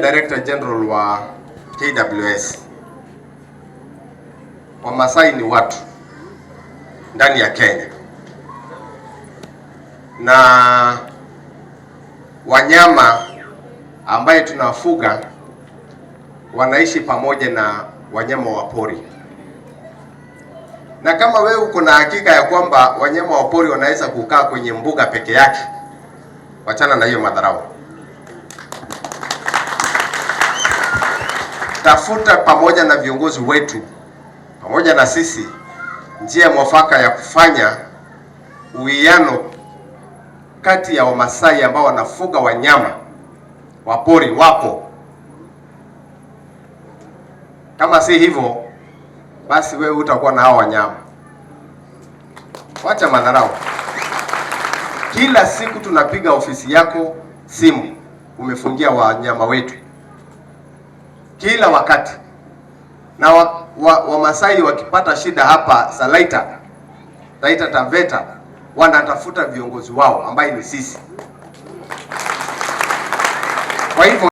Director General wa KWS. Wamasai ni watu ndani ya Kenya, na wanyama ambaye tunafuga wanaishi pamoja na wanyama wa pori. Na kama wewe uko na hakika ya kwamba wanyama wa pori wanaweza kukaa kwenye mbuga peke yake, wachana na hiyo madharau. Tafuta pamoja na viongozi wetu, pamoja na sisi, njia mwafaka ya kufanya uwiano kati ya Wamasai ambao wanafuga wanyama wa pori wapo. Kama si hivyo, basi wewe utakuwa na hao wanyama. Wacha madharau. Kila siku tunapiga ofisi yako simu, umefungia wanyama wetu kila wakati. Na Wamasai wakipata shida hapa Salaita, Taita Taveta, wanatafuta viongozi wao ambaye ni sisi. Kwa hivyo